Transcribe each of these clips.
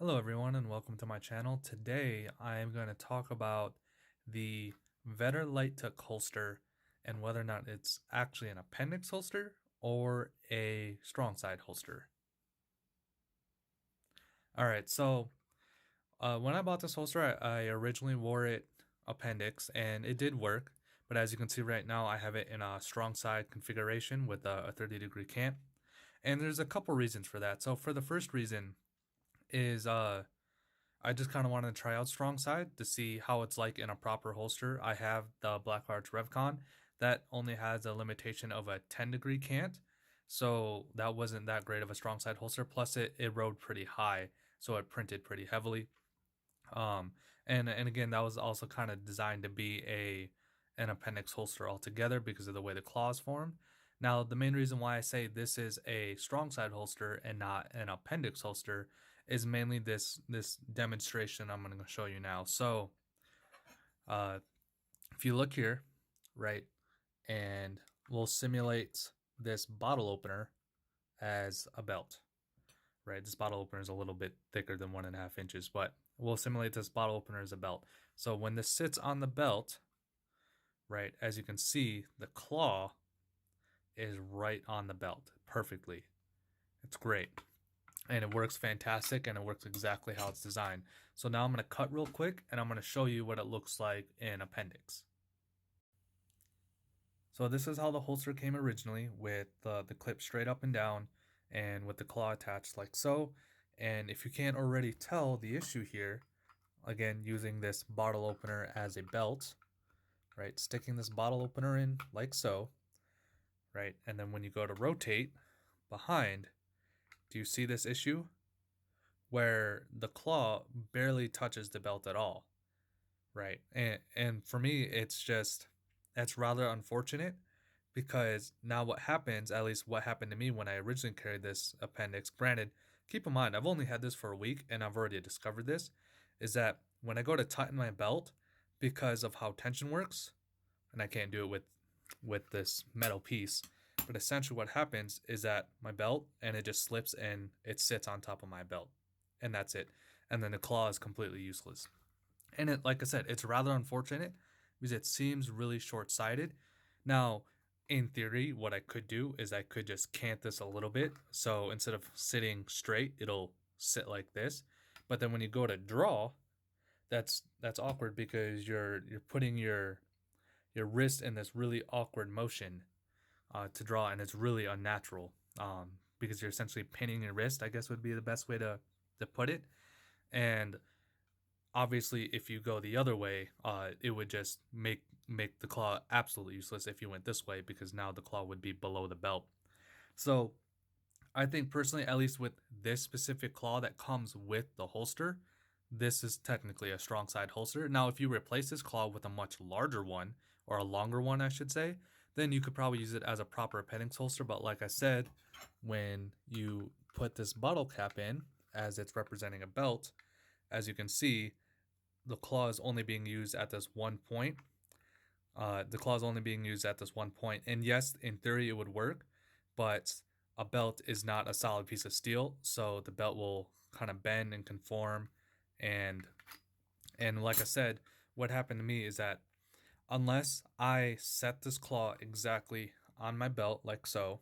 Hello everyone and welcome to my channel. Today I am going to talk about the Vedder light tuck holster and whether or not it's actually an appendix holster or a strong side holster. Alright, so when I bought this holster I originally wore it appendix and it did work, but as you can see right now I have it in a strong side configuration with a 30-degree cant, and there's a couple reasons for that. So for the first reason is I just kind of wanted to try out strong side to see how it's like in a proper holster. I have the Black Arch Revcon that only has a limitation of a 10-degree cant, so that wasn't that great of a strong side holster. Plus it rode pretty high, so it printed pretty heavily. And again, that was also kind of designed to be an appendix holster altogether because of the way the claws formed. Now, the main reason why I say this is a strong side holster and not an appendix holster is mainly this demonstration I'm going to show you now. So, if you look here, right, and we'll simulate this bottle opener as a belt, right? This bottle opener is a little bit thicker than 1.5 inches, but we'll simulate this bottle opener as a belt. So when this sits on the belt, right, as you can see, the claw is right on the belt perfectly. It's great. And it works fantastic, and it works exactly how it's designed. So now I'm going to cut real quick, and I'm going to show you what it looks like in appendix. So this is how the holster came originally, with the clip straight up and down and with the claw attached like so. And if you can't already tell the issue here, again, using this bottle opener as a belt, right, sticking this bottle opener in like so, right, and then when you go to rotate behind, do you see this issue where the claw barely touches the belt at all, right? And for me, that's rather unfortunate, because now what happens, at least what happened to me when I originally carried this appendix, granted, keep in mind, I've only had this for a week and I've already discovered this, is that when I go to tighten my belt, because of how tension works, and I can't do it with this metal piece, but essentially what happens is that my belt, and it just slips and it sits on top of my belt, and that's it. And then the claw is completely useless. And it, like I said, it's rather unfortunate because it seems really short-sighted. Now, in theory, what I could do is I could just cant this a little bit. So instead of sitting straight, it'll sit like this. But then when you go to draw, that's awkward because you're putting your wrist in this really awkward motion to draw, and it's really unnatural because you're essentially pinning your wrist, I guess would be the best way to put it. And obviously, if you go the other way, it would just make the claw absolutely useless if you went this way, because now the claw would be below the belt. So I think personally, at least with this specific claw that comes with the holster, this is technically a strong side holster. Now, if you replace this claw with a much larger one, or a longer one, I should say, then you could probably use it as a proper appendix holster. But like I said, when you put this bottle cap in, as it's representing a belt, as you can see, the claw is only being used at this one point. The claw is only being used at this one point. And yes, in theory, it would work, but a belt is not a solid piece of steel, so the belt will kind of bend and conform. And like I said, what happened to me is that unless I set this claw exactly on my belt like so,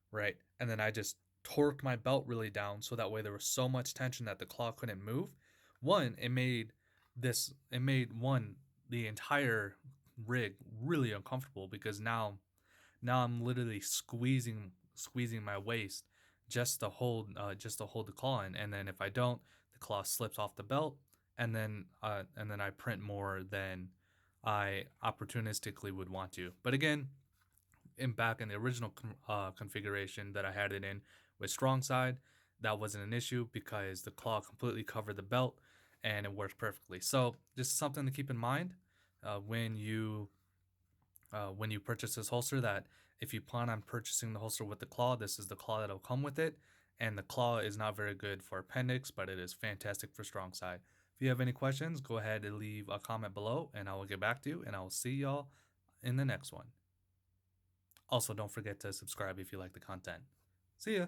right, and then I just torqued my belt really down so that way there was so much tension that the claw couldn't move. One, it made the entire rig really uncomfortable, because now I'm literally squeezing my waist just to hold the claw in, and then if I don't, the claw slips off the belt, and then I print more than I opportunistically would want to. But again, back in the original configuration that I had it in with strong side, that wasn't an issue because the claw completely covered the belt and it worked perfectly. So just something to keep in mind when you purchase this holster, that if you plan on purchasing the holster with the claw, this is the claw that'll come with it. And the claw is not very good for appendix, but it is fantastic for strong side. If you have any questions, go ahead and leave a comment below and I will get back to you, and I will see y'all in the next one. Also, don't forget to subscribe if you like the content. See ya!